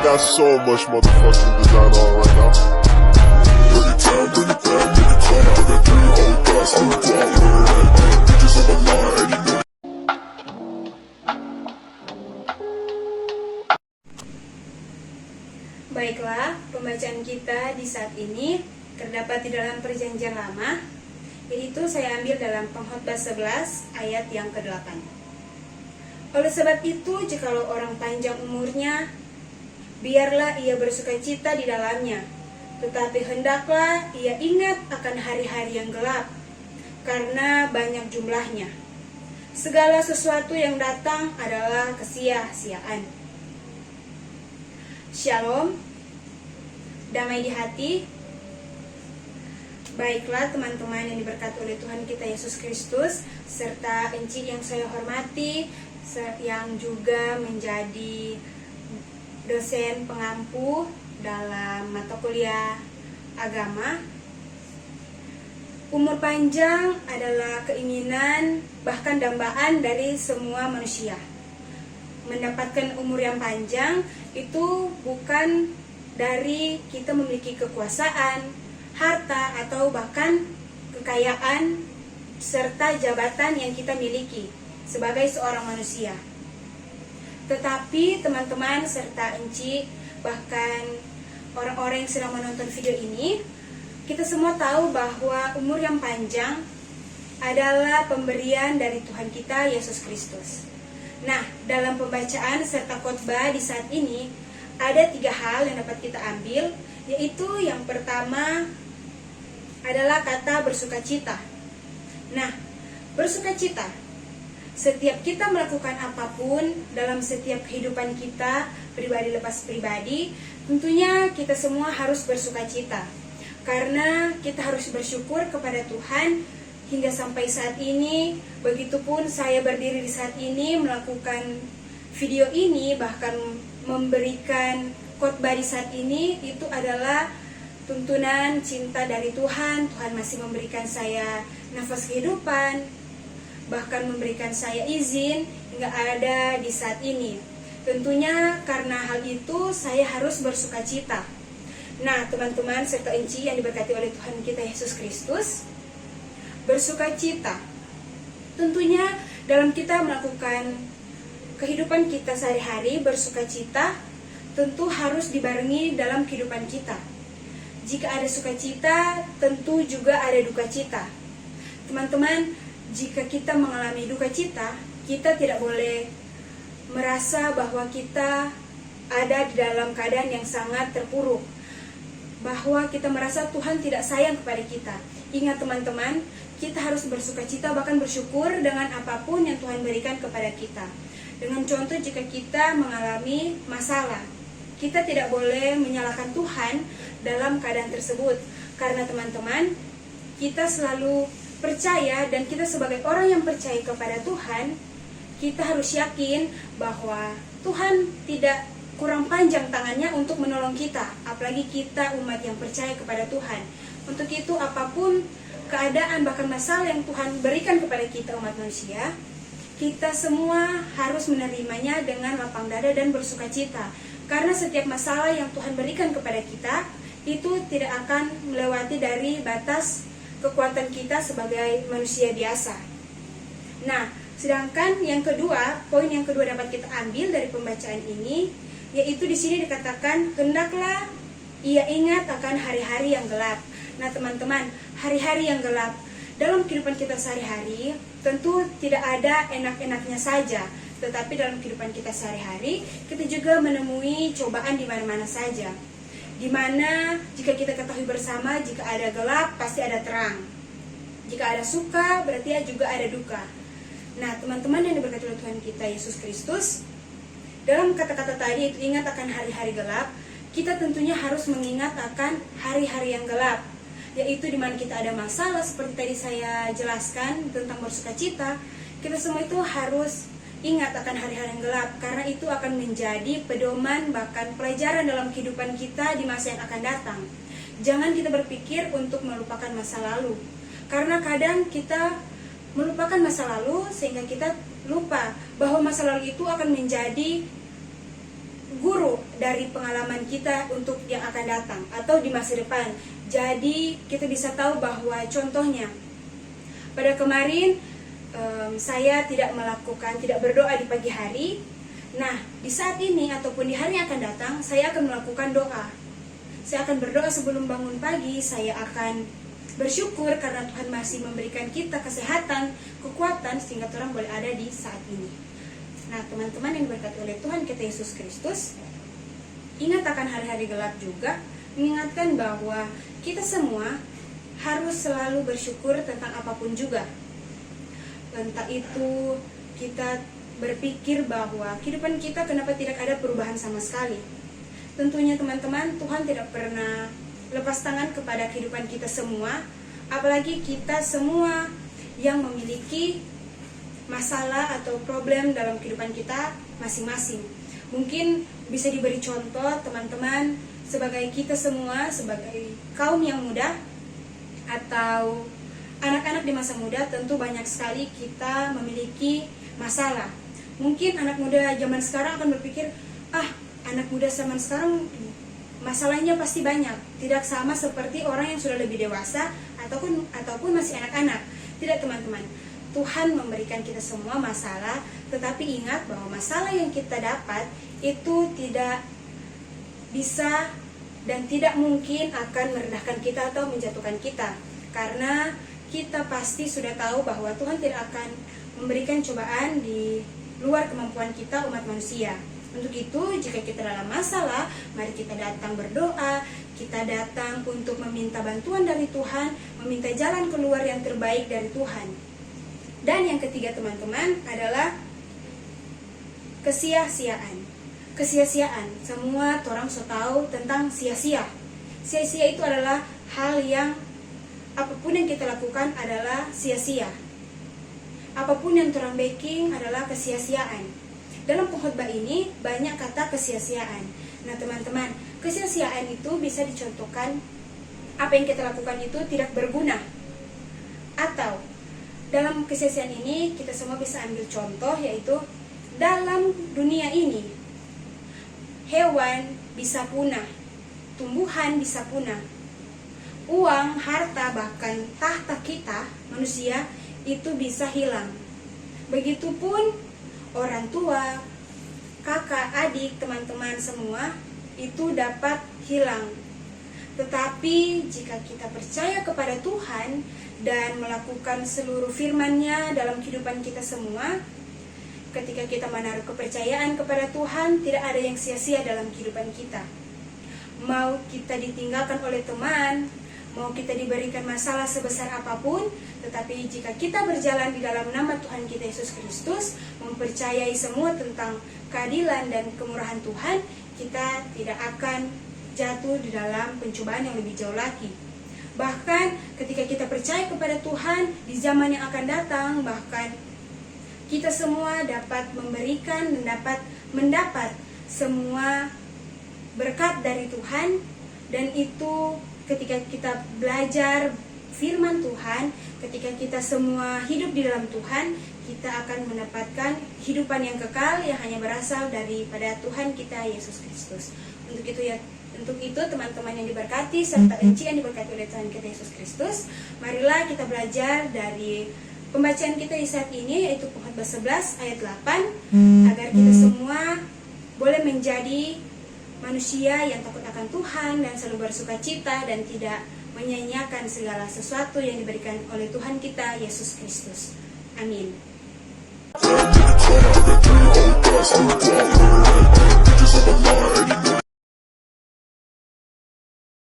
got so much motherfucking design on right now. Bring it down, bring it down, make it clap. I got 3 old guys on the block, bitches on my line, and you know. Baiklah, pembacaan kita di saat ini terdapat di dalam Perjanjian Lama, yaitu saya ambil dalam Pengkhotbah 11 ayat yang ke-8. Oleh sebab itu, jikalau orang panjang umurnya, biarlah ia bersukacita di dalamnya, tetapi hendaklah ia ingat akan hari-hari yang gelap, karena banyak jumlahnya. Segala sesuatu yang datang adalah kesia-siaan. Shalom, damai di hati. Baiklah teman-teman yang diberkati oleh Tuhan kita Yesus Kristus, serta Enci yang saya hormati, yang juga menjadi dosen pengampu dalam mata kuliah agama. Umur panjang adalah keinginan bahkan dambaan dari semua manusia. Mendapatkan umur yang panjang itu bukan dari kita memiliki kekuasaan, harta, atau bahkan kekayaan serta jabatan yang kita miliki sebagai seorang manusia. Tetapi teman-teman serta Enci, bahkan orang-orang yang sedang menonton video ini, kita semua tahu bahwa umur yang panjang adalah pemberian dari Tuhan kita Yesus Kristus. Nah, dalam pembacaan serta khotbah di saat ini ada 3 hal yang dapat kita ambil, yaitu yang pertama adalah kata bersukacita. Nah, bersukacita, setiap kita melakukan apapun dalam setiap kehidupan kita, pribadi lepas pribadi, tentunya kita semua harus bersukacita, karena kita harus bersyukur kepada Tuhan hingga sampai saat ini. Begitupun saya berdiri di saat ini melakukan video ini, bahkan memberikan khotbah di saat ini, itu adalah tuntunan cinta dari Tuhan. Tuhan masih memberikan saya nafas kehidupan, bahkan memberikan saya izin hingga ada di saat ini. Tentunya karena hal itu saya harus bersukacita. Nah, teman-teman serta Enci yang diberkati oleh Tuhan kita Yesus Kristus, bersukacita tentunya dalam kita melakukan kehidupan kita sehari-hari, bersukacita tentu harus dibarengi dalam kehidupan kita. Jika ada sukacita, tentu juga ada duka cita. Teman-teman, jika kita mengalami duka cita, kita tidak boleh merasa bahwa kita ada di dalam keadaan yang sangat terpuruk, bahwa kita merasa Tuhan tidak sayang kepada kita. Ingat teman-teman, kita harus bersukacita, bahkan bersyukur dengan apapun yang Tuhan berikan kepada kita. Dengan contoh, jika kita mengalami masalah, kita tidak boleh menyalahkan Tuhan dalam keadaan tersebut, karena teman-teman, kita selalu percaya, dan kita sebagai orang yang percaya kepada Tuhan, kita harus yakin bahwa Tuhan tidak kurang panjang tangannya untuk menolong kita, apalagi kita umat yang percaya kepada Tuhan. Untuk itu, apapun keadaan bahkan masalah yang Tuhan berikan kepada kita umat manusia, kita semua harus menerimanya dengan lapang dada dan bersukacita, karena setiap masalah yang Tuhan berikan kepada kita itu tidak akan melewati dari batas kekuatan kita sebagai manusia biasa. Nah, sedangkan yang kedua, poin yang kedua dapat kita ambil dari pembacaan ini, yaitu di sini dikatakan hendaklah ia ingat akan hari-hari yang gelap. Nah teman-teman, hari-hari yang gelap dalam kehidupan kita sehari-hari tentu tidak ada enak-enaknya saja, tetapi dalam kehidupan kita sehari-hari kita juga menemui cobaan di mana-mana saja. Di mana jika kita ketahui bersama, jika ada gelap pasti ada terang. Jika ada suka berarti juga ada duka. Nah teman-teman yang diberkati oleh Tuhan kita Yesus Kristus, dalam kata-kata tadi itu ingat akan hari-hari gelap, kita tentunya harus mengingat akan hari-hari yang gelap, yaitu di mana kita ada masalah seperti tadi saya jelaskan tentang bersukacita. Kita semua itu harus ingat akan hari-hari yang gelap, karena itu akan menjadi pedoman bahkan pelajaran dalam kehidupan kita di masa yang akan datang. Jangan kita berpikir untuk melupakan masa lalu, karena kadang kita melupakan masa lalu sehingga kita lupa bahwa masa lalu itu akan menjadi guru dari pengalaman kita untuk yang akan datang atau di masa depan. Jadi kita bisa tahu bahwa contohnya pada kemarin saya tidak berdoa di pagi hari. Nah, di saat ini ataupun di hari yang akan datang, saya akan melakukan doa. Saya akan berdoa sebelum bangun pagi. Saya akan bersyukur karena Tuhan masih memberikan kita kesehatan, kekuatan sehingga orang boleh ada di saat ini. Nah, teman-teman yang diberkati oleh Tuhan kita Yesus Kristus, ingat akan hari-hari gelap juga, mengingatkan bahwa kita semua harus selalu bersyukur tentang apapun juga. Entah itu kita berpikir bahwa kehidupan kita kenapa tidak ada perubahan sama sekali. Tentunya teman-teman, Tuhan tidak pernah lepas tangan kepada kehidupan kita semua, apalagi kita semua yang memiliki masalah atau problem dalam kehidupan kita masing-masing. Mungkin bisa diberi contoh teman-teman, sebagai kita semua, sebagai kaum yang muda atau anak-anak di masa muda, tentu banyak sekali kita memiliki masalah. Mungkin anak muda zaman sekarang akan berpikir, anak muda zaman sekarang masalahnya pasti banyak, tidak sama seperti orang yang sudah lebih dewasa ataupun masih anak-anak. Tidak teman-teman, Tuhan memberikan kita semua masalah, tetapi ingat bahwa masalah yang kita dapat itu tidak bisa dan tidak mungkin akan merendahkan kita atau menjatuhkan kita, karena kita pasti sudah tahu bahwa Tuhan tidak akan memberikan cobaan di luar kemampuan kita umat manusia. Untuk itu, jika kita dalam masalah, mari kita datang berdoa, kita datang untuk meminta bantuan dari Tuhan, meminta jalan keluar yang terbaik dari Tuhan. Dan yang ketiga teman-teman adalah kesia-siaan. Kesia-siaan, semua orang so tahu tentang sia-sia. Sia-sia itu adalah hal yang apapun yang kita lakukan adalah sia-sia. Apapun yang orang baking adalah kesia-siaan. Dalam pengkhotbah ini banyak kata kesia-siaan. Nah teman-teman, kesia-siaan itu bisa dicontohkan apa yang kita lakukan itu tidak berguna. Atau dalam kesia-siaan ini kita semua bisa ambil contoh, yaitu dalam dunia ini hewan bisa punah, tumbuhan bisa punah, uang, harta, bahkan tahta kita manusia itu bisa hilang. Begitupun orang tua, kakak, adik, teman-teman semua itu dapat hilang. Tetapi jika kita percaya kepada Tuhan dan melakukan seluruh firman-Nya dalam kehidupan kita semua, ketika kita menaruh kepercayaan kepada Tuhan, tidak ada yang sia-sia dalam kehidupan kita. Mau kita ditinggalkan oleh teman, mau kita diberikan masalah sebesar apapun, tetapi jika kita berjalan di dalam nama Tuhan kita Yesus Kristus, mempercayai semua tentang keadilan dan kemurahan Tuhan, kita tidak akan jatuh di dalam pencobaan yang lebih jauh lagi. Bahkan ketika kita percaya kepada Tuhan, di zaman yang akan datang, bahkan kita semua dapat memberikan dan dapat mendapat semua berkat dari Tuhan. Dan itu ketika kita belajar firman Tuhan, ketika kita semua hidup di dalam Tuhan, kita akan mendapatkan kehidupan yang kekal yang hanya berasal daripada Tuhan kita Yesus Kristus. Untuk itu teman-teman yang diberkati serta Enci yang diberkati oleh Tuhan kita Yesus Kristus, marilah kita belajar dari pembacaan kita di saat ini, yaitu Pengkhotbah 11 ayat 8, agar kita semua boleh menjadi manusia yang takut akan Tuhan dan selalu bersuka cita dan tidak menyanyiakan segala sesuatu yang diberikan oleh Tuhan kita Yesus Kristus. Amin.